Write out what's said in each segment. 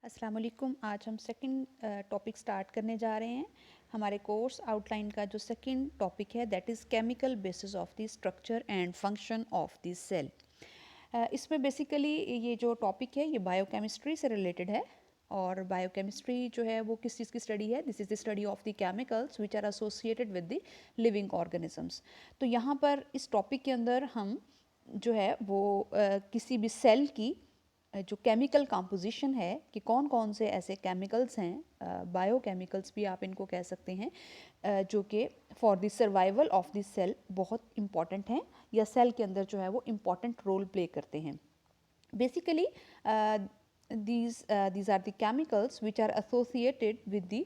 अस्सलाम वालेकुम। आज हम सेकंड टॉपिक स्टार्ट करने जा रहे हैं। हमारे कोर्स आउटलाइन का जो सेकंड टॉपिक है that is chemical basis of the structure and function of the cell. इसमें बेसिकली ये जो टॉपिक है ये बायोकेमिस्ट्री से रिलेटेड है। और बायोकेमिस्ट्री जो है वो किस चीज़ की स्टडी है? This is the study of the chemicals which are associated with the living organisms. तो यहाँ पर इस टॉपिक के अंदर हम जो है वो किसी भी सेल की जो केमिकल कंपोजिशन है कि कौन कौन से ऐसे केमिकल्स हैं, बायोकेमिकल्स भी आप इनको कह सकते हैं, जो कि for the survival of the cell बहुत इम्पॉर्टेंट हैं या सेल के अंदर जो है वो इम्पॉर्टेंट रोल प्ले करते हैं। Basically these are the chemicals which are associated with the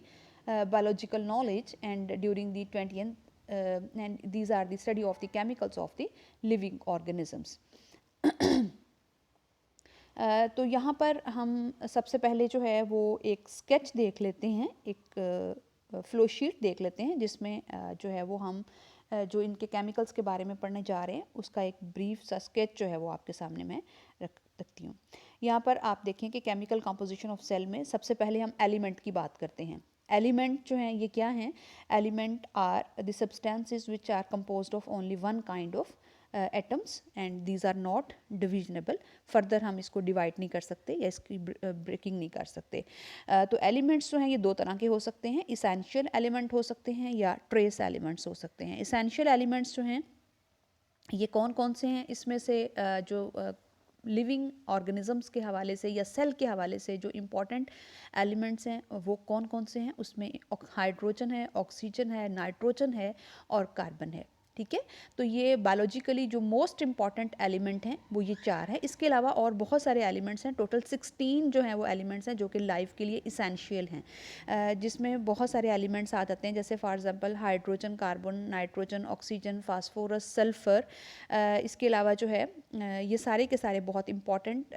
biological knowledge and during the 20th and these are the study of the chemicals of the living organisms. तो यहाँ पर हम सबसे पहले जो है वो एक स्केच देख लेते हैं, एक फ्लो शीट देख लेते हैं जिसमें जो है वो हम जो इनके केमिकल्स के बारे में पढ़ने जा रहे हैं उसका एक ब्रीफ सा स्केच जो है वो आपके सामने मैं रखती हूँ। यहाँ पर आप देखें कि केमिकल कंपोजिशन ऑफ सेल में सबसे पहले हम एलिमेंट की बात करते हैं। एलिमेंट जो हैं ये क्या हैं? Element are the substances which are composed of only one kind of atoms and these are not divisible. Further हम इसको डिवाइड नहीं कर सकते या इसकी ब्रेकिंग नहीं कर सकते। तो एलिमेंट्स जो हैं ये दो तरह के हो सकते हैं, इसेंशियल एलिमेंट हो सकते हैं या ट्रेस एलिमेंट्स हो सकते हैं। इसेंशियल एलिमेंट्स जो हैं ये कौन कौन से हैं? इसमें से जो लिविंग ऑर्गेनिजम्स के हवाले से या सेल के हवाले से जो इम्पॉर्टेंट एलिमेंट्स हैं वो कौन कौन से हैं? उसमें हाइड्रोजन है, ऑक्सीजन है, नाइट्रोजन है और कार्बन है। ठीक है, तो ये बायोलॉजिकली जो मोस्ट इम्पॉर्टेंट एलिमेंट हैं वो ये चार हैं। इसके अलावा और बहुत सारे एलिमेंट्स हैं, टोटल 16 जो हैं वो एलिमेंट्स हैं जो कि लाइफ के लिए इसेंशियल हैं, जिसमें बहुत सारे एलिमेंट्स आ जाते हैं जैसे for example hydrogen, carbon, nitrogen, oxygen, phosphorus, sulphur. इसके अलावा जो है ये सारे के सारे बहुत इम्पॉर्टेंट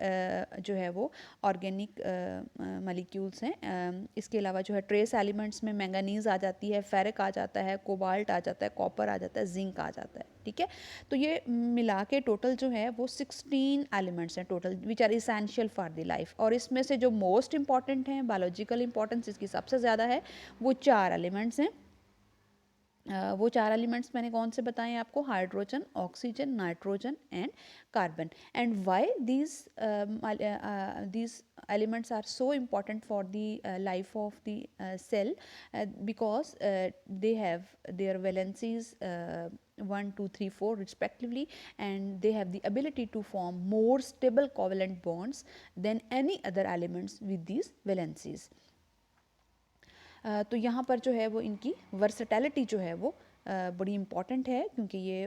जो है वो ऑर्गेनिक मॉलिक्यूल्स हैं। इसके अलावा जो है ट्रेस एलिमेंट्स में मैंगनीज़ आ जाती है, फेरिक आ जाता है, कोबाल्ट आ जाता है, कॉपर आ जाता है, जिंक आ जाता है। ठीक है, तो ये मिला के टोटल जो है वो 16 एलिमेंट्स हैं total which are essential for the life. और इसमें से जो मोस्ट इंपॉर्टेंट हैं, बायोलॉजिकल इंपॉर्टेंस इसकी सबसे ज़्यादा है, वो चार एलिमेंट्स हैं। वो चार एलिमेंट्स मैंने कौन से बताए आपको? Hydrogen, oxygen, nitrogen and carbon. And why these elements are so important for the life of the cell? Because they have their valencies 1, 2, 3, 4 respectively, and they have the ability to form more stable covalent bonds than any other elements with these valencies. तो यहाँ पर जो है वो इनकी versatility जो है वो बड़ी इम्पॉर्टेंट है क्योंकि ये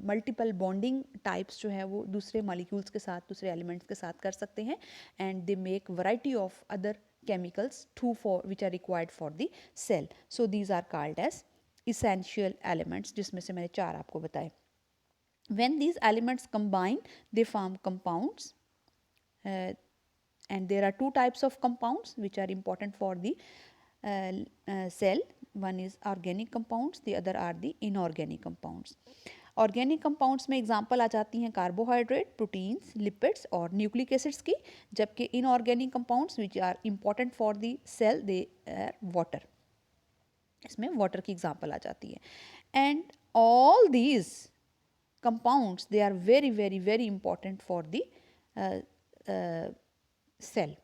मल्टीपल बॉन्डिंग टाइप्स जो है वो दूसरे मॉलिक्यूल्स के साथ, दूसरे एलिमेंट्स के साथ कर सकते हैं and they make variety of other chemicals to for which are required for the cell. So these are called as essential elements, जिसमें से मैंने चार आपको बताए। When these elements combine, they form compounds, and there are two types of compounds which are important for the cell. One is organic compounds, the other are the inorganic compounds. Organic compounds में example आ जाती हैं carbohydrate, proteins, lipids और nucleic acids की, जबकि inorganic compounds which are important for the cell they are water. इसमें water की example आ जाती है। And all these compounds they are very very very important for the cell.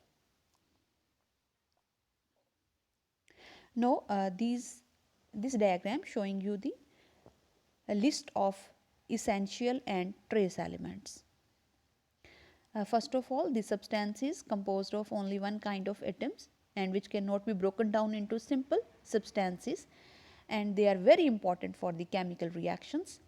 Now this diagram showing you the list of essential and trace elements. First of all, the substance is composed of only one kind of atoms and which cannot be broken down into simple substances, and they are very important for the chemical reactions.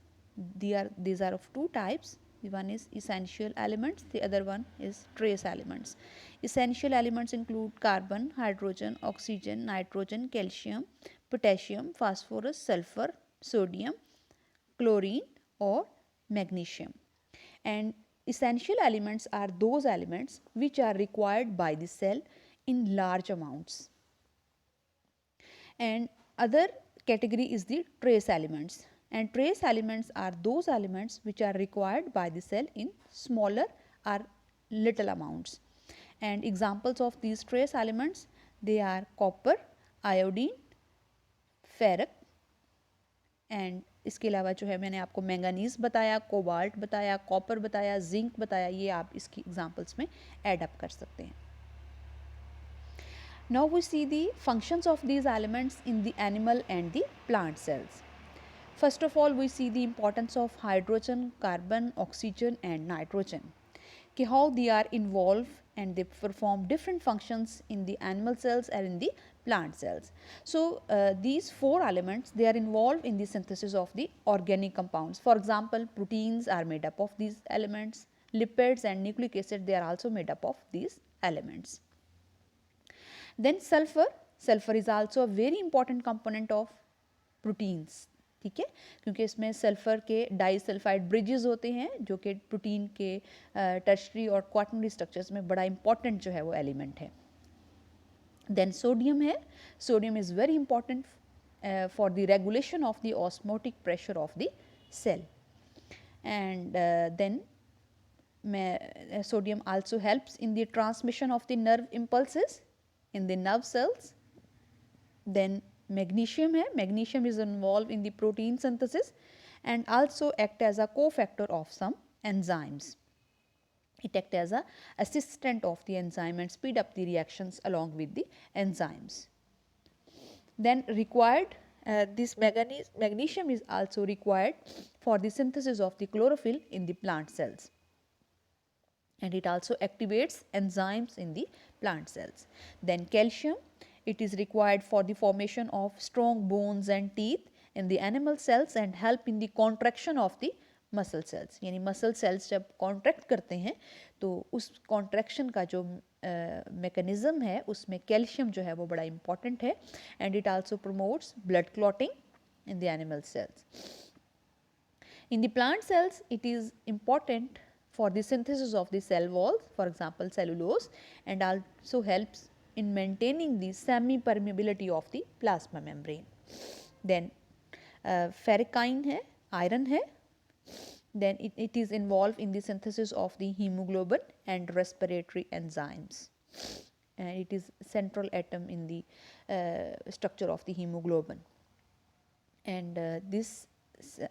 These are of two types. The one is essential elements, the other one is trace elements. Essential elements include carbon, hydrogen, oxygen, nitrogen, calcium, potassium, phosphorus, sulfur, sodium, chlorine or magnesium. And essential elements are those elements which are required by the cell in large amounts. And other category is the trace elements. And trace elements are those elements which are required by the cell in smaller or little amounts. and examples of these trace elements, they are copper, iodine, ferric and इसके अलावा जो है मैंने आपको manganese बताया, cobalt बताया, copper बताया, zinc बताया, ये आप इसकी एग्जांपल्स में ऐड अप कर सकते हैं. Now we see the functions of these elements in the animal and the plant cells. First of all, we see the importance of hydrogen, carbon, oxygen and nitrogen. How they are involved and they perform different functions in the animal cells and in the plant cells. So, these four elements, they are involved in the synthesis of the organic compounds. For example, proteins are made up of these elements, lipids and nucleic acid, they are also made up of these elements. Then sulfur, sulfur is also a very important component of proteins. ठीक है, क्योंकि इसमें sulphur के disulphide bridges होते हैं जो कि protein के टर्शरी और क्वाटरनरी स्ट्रक्चर्स में बड़ा इंपॉर्टेंट जो है वो एलिमेंट है. देन सोडियम है, sodium is very important for the regulation of the osmotic pressure of the cell. And then sodium also helps in the transmission of the nerve impulses in the nerve cells. Then magnesium hai, magnesium is involved in the protein synthesis and also act as a cofactor of some enzymes. It acts as a assistant of the enzyme and speed up the reactions along with the enzymes. Then required, this magnesium is also required for the synthesis of the chlorophyll in the plant cells, and it also activates enzymes in the plant cells. Then calcium, it is required for the formation of strong bones and teeth in the animal cells and help in the contraction of the muscle cells. यानी muscle cells जब contract करते हैं तो उस contraction का जो mechanism है उसमें calcium जो है वो बड़ा important है, and it also promotes blood clotting in the animal cells. In the plant cells, it is important for the synthesis of the cell walls, for example cellulose, and also helps in maintaining the semi-permeability of the plasma membrane. Then ferricine है, iron है, then it is involved in the synthesis of the hemoglobin and respiratory enzymes, and it is central atom in the structure of the hemoglobin. And this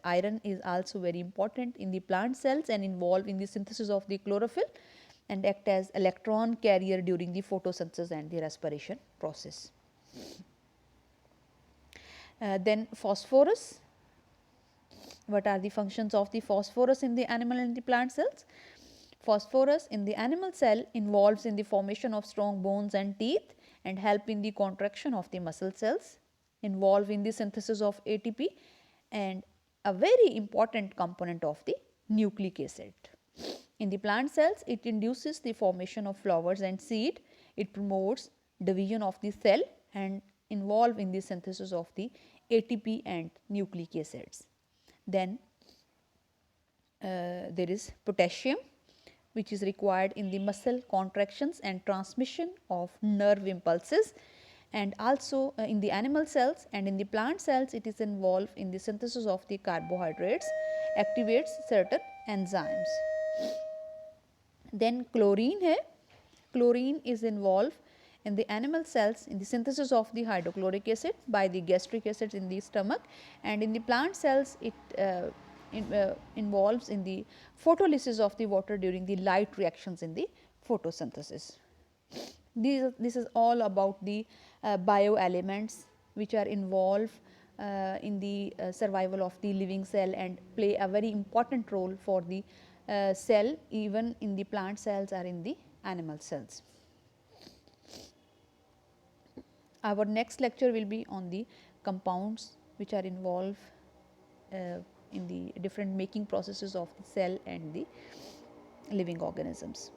iron is also very important in the plant cells and involved in the synthesis of the chlorophyll and act as electron carrier during the photosynthesis and the respiration process. Then phosphorus, what are the functions of the phosphorus in the animal and the plant cells? Phosphorus in the animal cell involves in the formation of strong bones and teeth and help in the contraction of the muscle cells, involve in the synthesis of ATP, and a very important component of the nucleic acid. In the plant cells, it induces the formation of flowers and seed, it promotes division of the cell and involve in the synthesis of the ATP and nucleic acids. Then there is potassium, which is required in the muscle contractions and transmission of nerve impulses, and also in the animal cells and in the plant cells it is involved in the synthesis of the carbohydrates, activates certain enzymes. Then chlorine hai, chlorine is involved in the animal cells in the synthesis of the hydrochloric acid by the gastric acids in the stomach, and in the plant cells it involves in the photolysis of the water during the light reactions in the photosynthesis. This is all about the bioelements which are involved in the survival of the living cell and play a very important role for the cell even in the plant cells or in the animal cells. Our next lecture will be on the compounds which are involved in the different making processes of the cell and the living organisms.